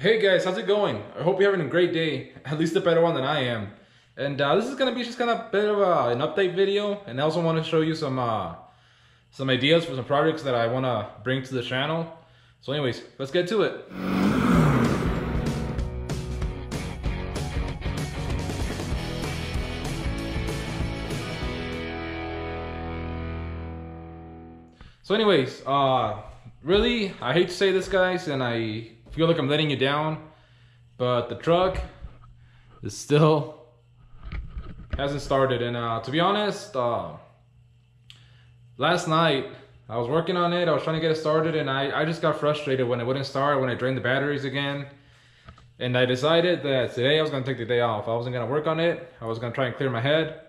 Hey guys, how's it going? I hope you're having a great day, at least a better one than I am. And this is gonna be just kind of a bit of an update video, and I also want to show you some ideas for some projects that I want to bring to the channel. So anyways, let's get to it. So anyways, really, I hate to say this, guys, and I feel like I'm letting you down, but the truck is still hasn't started. And to be honest, last night I was working on it. I was trying to get it started, and I just got frustrated when it wouldn't start, when I drained the batteries again. And I decided that today I was gonna take the day off. I wasn't gonna work on it. I was gonna try and clear my head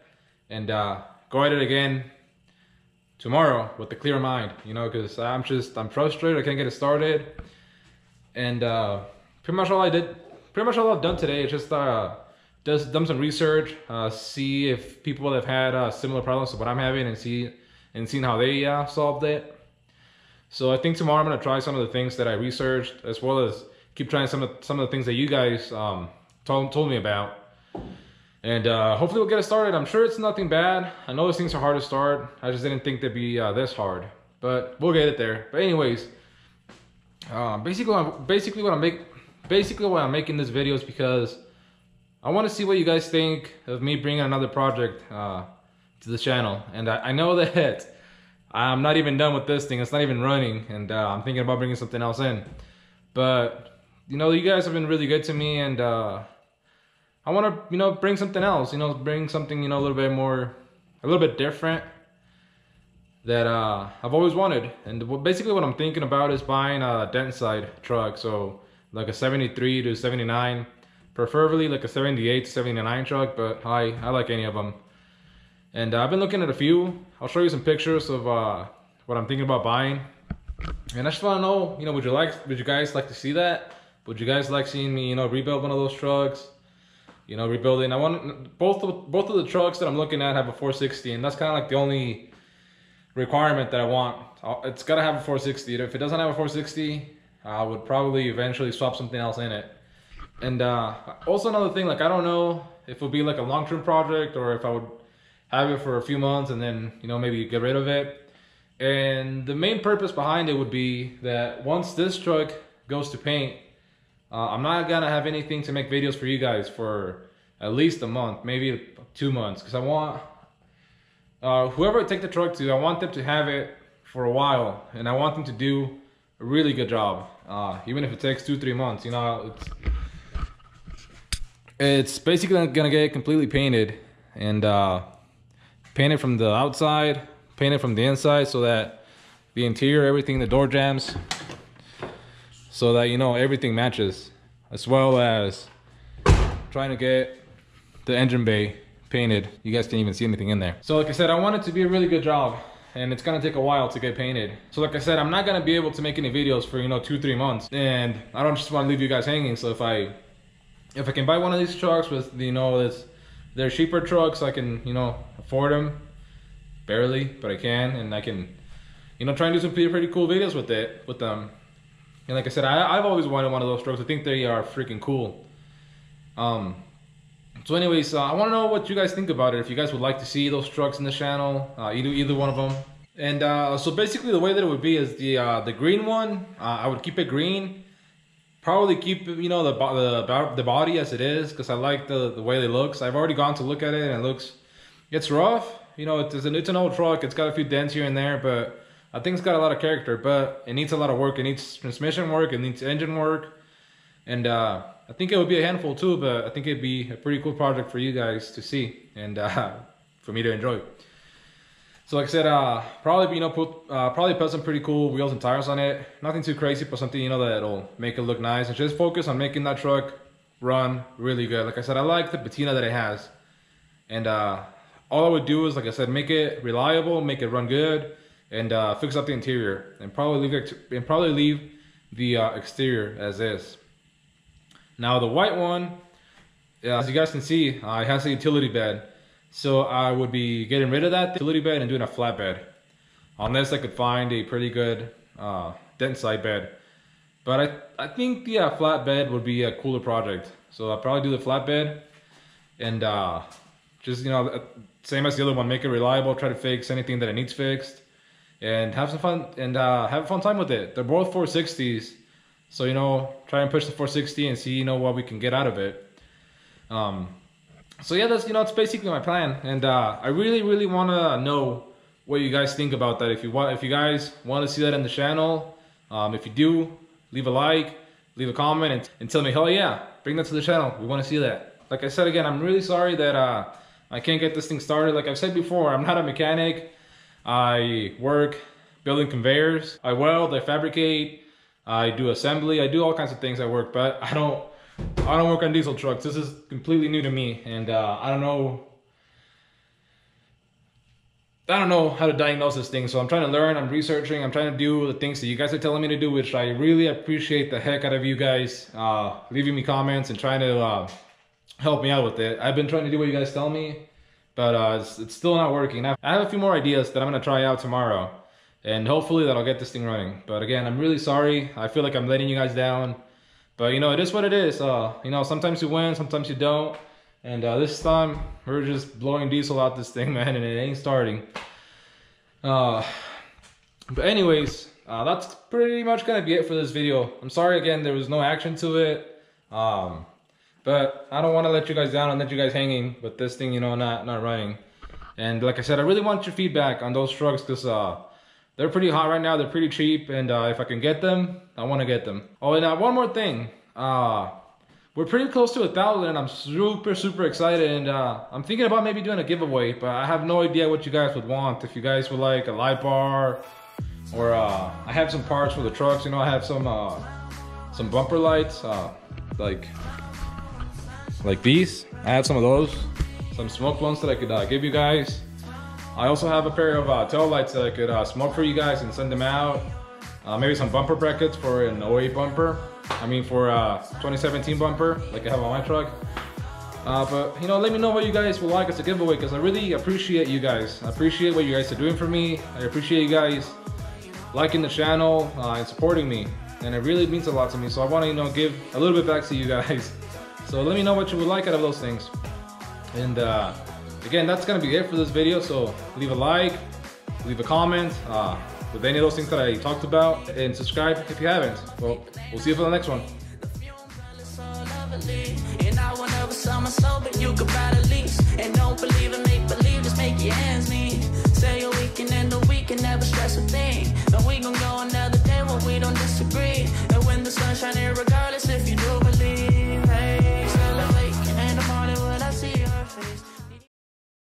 and go at it again tomorrow with a clear mind, you know, because I'm frustrated. I can't get it started. And pretty much all I've done today is just done some research, see if people have had similar problems to what I'm having, and seen how they solved it. So I think tomorrow I'm gonna try some of the things that I researched, as well as keep trying some of the things that you guys told me about. And hopefully we'll get it started. I'm sure it's nothing bad. I know those things are hard to start. I just didn't think they'd be this hard, but we'll get it there. But anyways, basically what I'm making this video is because I want to see what you guys think of me bringing another project to the channel. And I know that I'm not even done with this thing. It's not even running, and I'm thinking about bringing something else in. But you know, you guys have been really good to me, and I want to, you know, bring something else, you know, bring something, you know, a little bit different that I've always wanted. And basically what I'm thinking about is buying a dent side truck. So like a 73 to 79, preferably like a 78 to 79 truck, but I like any of them. And I've been looking at a few. I'll show you some pictures of what I'm thinking about buying. And I just want to know, you know, would you guys like to see that? Would you guys like seeing me, you know, rebuild one of those trucks? You know, rebuilding. I want both of the trucks that I'm looking at have a 460, and that's kind of like the only requirement that I want. It's got to have a 460. If it doesn't have a 460, I would probably eventually swap something else in it. And also another thing, like I don't know if it would be like a long-term project, or if I would have it for a few months and then, you know, maybe get rid of it. And the main purpose behind it would be that once this truck goes to paint, I'm not gonna have anything to make videos for you guys for at least a month, maybe 2 months, because I want whoever I take the truck to, I want them to have it for a while, and I want them to do a really good job, even if it takes 2-3 months. You know, it's basically gonna get completely painted, and painted from the outside, painted from the inside, so that the interior, everything, the door jambs, so that, you know, everything matches, as well as trying to get the engine bay painted. You guys can't even see anything in there. So like I said, I want it to be a really good job, and it's gonna take a while to get painted. So like I said, I'm not gonna be able to make any videos for, you know, 2-3 months, and I don't just want to leave you guys hanging. So if I can buy one of these trucks with, you know, they're cheaper trucks, I can, you know, afford them, barely, but I can, and I can, you know, try and do some pretty cool videos with them. And like I said, I've always wanted one of those trucks. I think they are freaking cool. So anyways, I want to know what you guys think about it. If you guys would like to see those trucks in the channel, either one of them. And so basically the way that it would be is the green one, I would keep it green. Probably keep, you know, the body as it is, because I like the way it looks. I've already gone to look at it, and it's rough. You know, it's an old truck. It's got a few dents here and there, but I think it's got a lot of character, but it needs a lot of work. It needs transmission work, it needs engine work, and I think it would be a handful too, but I think it'd be a pretty cool project for you guys to see, and for me to enjoy. So like I said, probably, you know, put some pretty cool wheels and tires on it. Nothing too crazy, but something, you know, that'll make it look nice, and just focus on making that truck run really good. Like I said, I like the patina that it has, and all I would do is, like I said, make it reliable, make it run good, and fix up the interior, and probably leave the exterior as is. Now the white one, as you guys can see, it has a utility bed, so I would be getting rid of that utility bed and doing a flat bed, unless I could find a pretty good dent side bed. But I think the flatbed would be a cooler project. So I'll probably do the flatbed and just, you know, same as the other one, make it reliable, try to fix anything that it needs fixed, and have some fun and have a fun time with it. They're both 460s, so, you know, try and push the 460 and see, you know, what we can get out of it. So yeah, that's, you know, it's basically my plan, and I really want to know what you guys think about that. If you guys want to see that in the channel, if you do, leave a like, leave a comment, and tell me, hell yeah, bring that to the channel. We want to see that. Like I said again, I'm really sorry that I can't get this thing started. Like I've said before, I'm not a mechanic. I work building conveyors. I weld, I fabricate, I do assembly, I do all kinds of things at work, but I don't work on diesel trucks. This is completely new to me, and I don't know how to diagnose this thing. So I'm trying to learn, I'm researching, I'm trying to do the things that you guys are telling me to do, which I really appreciate the heck out of you guys leaving me comments and trying to help me out with it. I've been trying to do what you guys tell me, but it's still not working. I have a few more ideas that I'm gonna try out tomorrow, and hopefully that'll get this thing running. But again, I'm really sorry. I feel like I'm letting you guys down, but you know, it is what it is. You know, sometimes you win, sometimes you don't. And this time, we're just blowing diesel out this thing, man, and it ain't starting. But anyways, that's pretty much gonna be it for this video. I'm sorry again, there was no action to it. But I don't want to let you guys down and let you guys hanging with this thing, you know, not running. And like I said, I really want your feedback on those trucks, because they're pretty hot right now. They're pretty cheap, and if I can get them, I want to get them. Oh, and one more thing. We're pretty close to 1,000, and I'm super excited, and I'm thinking about maybe doing a giveaway, but I have no idea what you guys would want. If you guys would like a light bar, or I have some parts for the trucks. You know, I have some bumper lights, like these. I have some of those, some smoke blunts that I could give you guys. I also have a pair of tail lights that I could smoke for you guys and send them out. Maybe some bumper brackets for an 08 bumper. I mean, for 2017 bumper, like I have on my truck. But you know, let me know what you guys would like as a giveaway, because I really appreciate you guys. I appreciate what you guys are doing for me. I appreciate you guys liking the channel and supporting me, and it really means a lot to me. So I want to, you know, give a little bit back to you guys. So let me know what you would like out of those things. And again, that's gonna be it for this video. So leave a like, leave a comment with any of those things that I talked about, and subscribe if you haven't. Well, we'll see you for the next one. And I will never sell my soul, but you could buy the lease. And don't believe in make believe, just make your ends meet. Say a weekend and the weekend, never stress a thing. Then we gon' go another day when we don't disagree. And when the sun's shining, regardless.